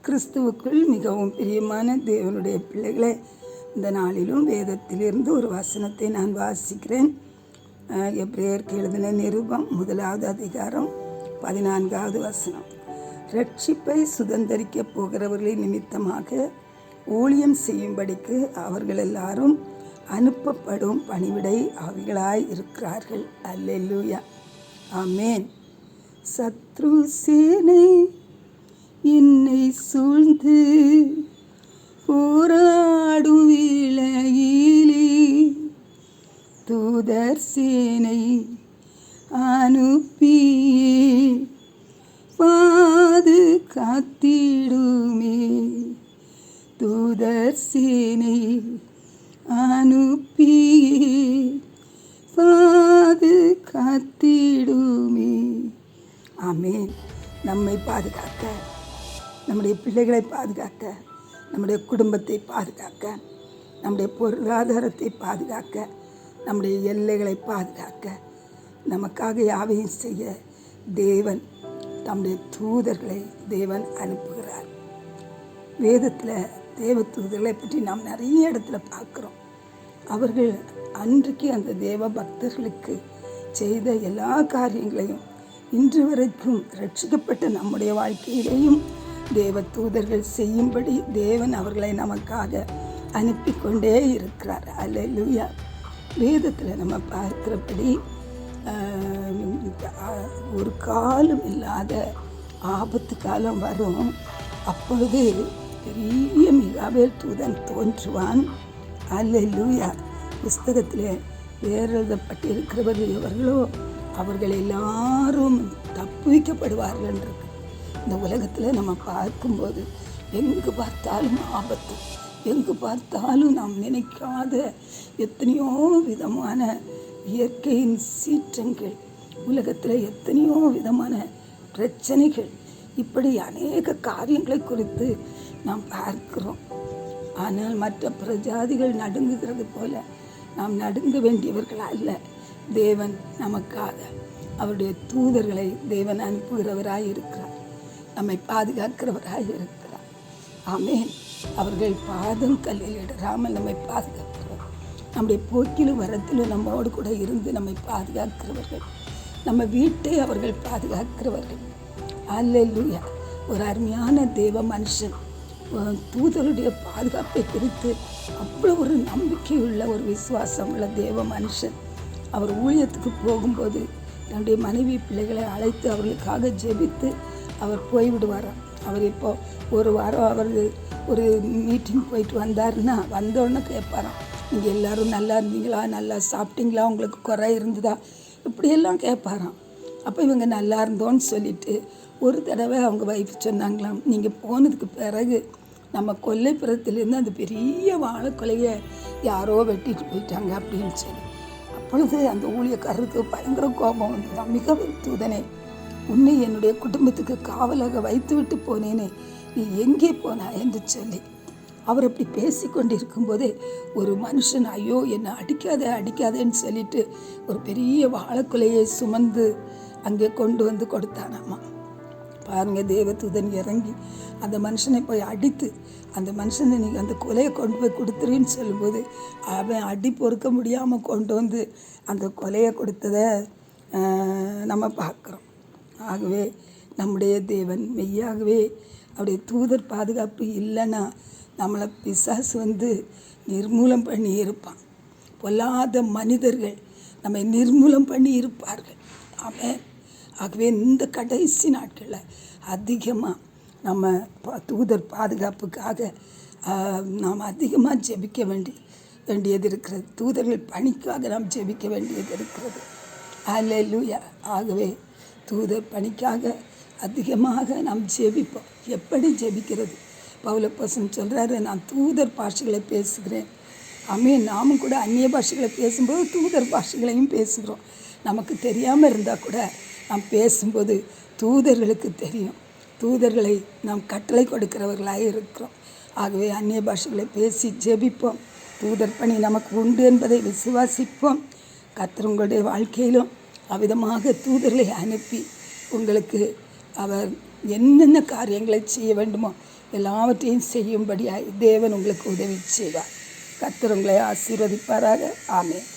கிறிஸ்துவுக்குள் மிகவும் பிரியமான தேவனுடைய பிள்ளைகளே, இந்த நாளிலும் வேதத்திலிருந்து ஒரு வசனத்தை நான் வாசிக்கிறேன். எபிரேயருக்கு எழுதின நிருபம் 1வது அதிகாரம் 14வது வசனம். ரட்சிப்பை சுதந்தரிக்க போகிறவர்களின் நிமித்தமாக ஊழியம் செய்யும்படிக்கு அவர்கள் எல்லாரும் அனுப்பப்படும் பணிவிடை ஆவிகளாய் இருக்கிறார்கள். அல்லேலூயா, ஆமேன். சத்ரு சேனை என்னை சூழ்ந்து போராடும் வேளையிலே தூதர் சேனை அனுப்பி பாதுகாத்திடுமே. தூதர் சேனை அனுப்பி பாதுகாத்திடுமே. ஆமென். நம்மை பாதுகாக்க, நம்முடைய பிள்ளைகளை பாதுகாக்க, நம்முடைய குடும்பத்தை பாதுகாக்க, நம்முடைய பொருளாதாரத்தை பாதுகாக்க, நம்முடைய எல்லைகளை பாதுகாக்க, நமக்காக யாவையும் செய்ய தேவன் தம்முடைய தூதர்களை தேவன் அனுப்புகிறார். வேதத்தில் தேவ தூதர்களை பற்றி நாம் நிறைய இடத்துல பார்க்குறோம். அவர்கள் அன்றைக்கு அந்த தேவ பக்தர்களுக்கு செய்த எல்லா காரியங்களையும் இன்று வரைக்கும் ரட்சிக்கப்பட்ட நம்முடைய வாழ்க்கையிலேயும் தேவ தூதர்கள் செய்யும்படி தேவன் அவர்களை நமக்காக அனுப்பி கொண்டே இருக்கிறார். அல்லேலூயா. வேதத்தில் நம்ம பார்க்கிறபடி ஒரு காலம் இல்லாத ஆபத்து காலம் வரும். அப்பொழுது பெரிய மிகாவேல் தூதன் தோன்றுவான். அல்லேலூயா. புஸ்தகத்தில் எழுதப்பட்டிருக்கிறவர்கள் எவர்களோ அவர்கள் எல்லாரும் தப்புவிக்கப்படுவார்கள் இருக்கு. இந்த உலகத்தில் நம்ம பார்க்கும்போது எங்கு பார்த்தாலும் ஆபத்து, எங்கு பார்த்தாலும் நாம் நினைக்காத எத்தனையோ விதமான இயற்கையின் சீற்றங்கள், உலகத்தில் எத்தனையோ விதமான பிரச்சனைகள், இப்படி அநேக காரியங்களை குறித்து நாம் பார்க்கிறோம். ஆனால் மற்ற பிரஜாதிகள் நடுங்குகிறது போல நாம் நடுங்க வேண்டியவர்கள் அல்ல. தேவன் நமக்காக அவருடைய தூதர்களை தேவன் அனுப்புகிறவராய் இருக்கிறார், நம்மை பாதுகாக்கிறவராய் இருக்கிறார். ஆமேன். அவர்கள் பாதம் கல்லில் இடராமல் நம்மை பாதுகாக்கிறவர், நம்முடைய போக்கிலும் வரத்திலும் நம்மோடு கூட இருந்து நம்மை பாதுகாக்கிறவர்கள், நம்ம வீட்டை அவர்கள் பாதுகாக்கிறவர்கள். அல்லேலூயா. ஒரு அருமையான தேவ மனுஷன் தூதருடைய பாதுகாப்பை குறித்து அவ்வளோ ஒரு நம்பிக்கையுள்ள ஒரு விசுவாசம் உள்ள தேவ மனுஷன். அவர் ஊழியத்துக்கு போகும்போது தன்னுடைய மனைவி பிள்ளைகளை அழைத்து அவர்களுக்காக ஜெபித்து அவர் போய்விடுவாராம். அவர் இப்போ ஒரு வாரம் அவர் ஒரு மீட்டிங் போயிட்டு வந்தாருன்னா வந்தோடனே கேட்பாராம், நீங்கள் எல்லோரும் நல்லா இருந்தீங்களா, நல்லா சாப்பிட்டீங்களா, உங்களுக்கு குறை இருந்ததா, இப்படியெல்லாம் கேட்பாராம். அப்போ இவங்க நல்லா இருந்தோன்னு சொல்லிட்டு ஒரு தடவை அவங்க வைஃப் சொன்னாங்களாம், நீங்கள் போனதுக்கு பிறகு நம்ம கொல்லைப்புறத்துலேருந்து அந்த பெரிய வாழைக்கொலையை யாரோ வெட்டிட்டு போயிட்டாங்க அப்படின்னு சொல்லி. அப்பொழுது அந்த ஊழியக்காரருக்கு பயங்கர கோபம் வந்துதான். மிகவும் தூதனே, உன்னை என்னுடைய குடும்பத்துக்கு காவலாக வைத்து விட்டு போனேனே, நீ எங்கே போனா என்று சொல்லி அவர் அப்படி பேசி கொண்டு இருக்கும்போதே ஒரு மனுஷன், ஐயோ என்னை அடிக்காதேன்னு சொல்லிட்டு ஒரு பெரிய வாழைக்குலையை சுமந்து அங்கே கொண்டு வந்து கொடுத்தானாமா. பாருங்க, தேவதூதன் இறங்கி அந்த மனுஷனை போய் அடித்து அந்த மனுஷனை நீங்கள் அந்த கொலையை கொண்டு போய் கொடுத்துருன்னு சொல்லும்போது அவன் அடி பொறுக்க முடியாமல் கொண்டு வந்து அந்த கொலையை கொடுத்ததை நம்ம பார்க்குறோம். ஆகவே நம்முடைய தேவன் மெய்யாகவே அவருடைய தூதர் பாதுகாப்பு இல்லைன்னா நம்மளை பிசாசு வந்து நிர்மூலம் பண்ணி இருப்பான். பொல்லாத மனிதர்கள் நம்மை நிர்மூலம் பண்ணி இருப்பார்கள். அவன் ஆகவே இந்த கடைசி நாட்களில் அதிகமாக நம்ம தூதர் பாதுகாப்புக்காக நாம் அதிகமாக ஜெபிக்க வேண்டியது இருக்கிறது. தூதர்கள் பணிக்காக நாம் ஜெபிக்க வேண்டியது இருக்கிறது. அல்லேலூயா. ஆகவே தூதர் பணிக்காக அதிகமாக நாம் ஜெபிப்போம். எப்படி ஜெபிக்கிறது? பவுலப்போஸ்தலன் சொல்கிறாரு, நான் தூதர் பாஷைகளை பேசுகிறேன். ஆமென். நாமும் கூட அந்நிய பாஷைகளை பேசும்போது தூதர் பாஷைகளையும் பேசுகிறோம். நமக்கு தெரியாமல் இருந்தால் கூட நாம் பேசும்போது தூதர்களுக்கு தெரியும். தூதர்களை நாம் கட்டளை கொடுக்கிறவர்களாக இருக்கிறோம். ஆகவே அந்நிய பாஷைகளை பேசி ஜெபிப்போம். தூதர் பணி நமக்கு உண்டு என்பதை விசுவாசிப்போம். கர்த்தர் உங்களுடைய வாழ்க்கையிலும் அவ்விதமாக தூதர்களை அனுப்பி உங்களுக்கு அவர் என்னென்ன காரியங்களை செய்ய வேண்டுமோ எல்லாவற்றையும் செய்யும்படியாய் தேவன் உங்களுக்கு உதவி செய்வார். கர்த்தர் உங்களை ஆசீர்வதிப்பாராக. ஆமென்.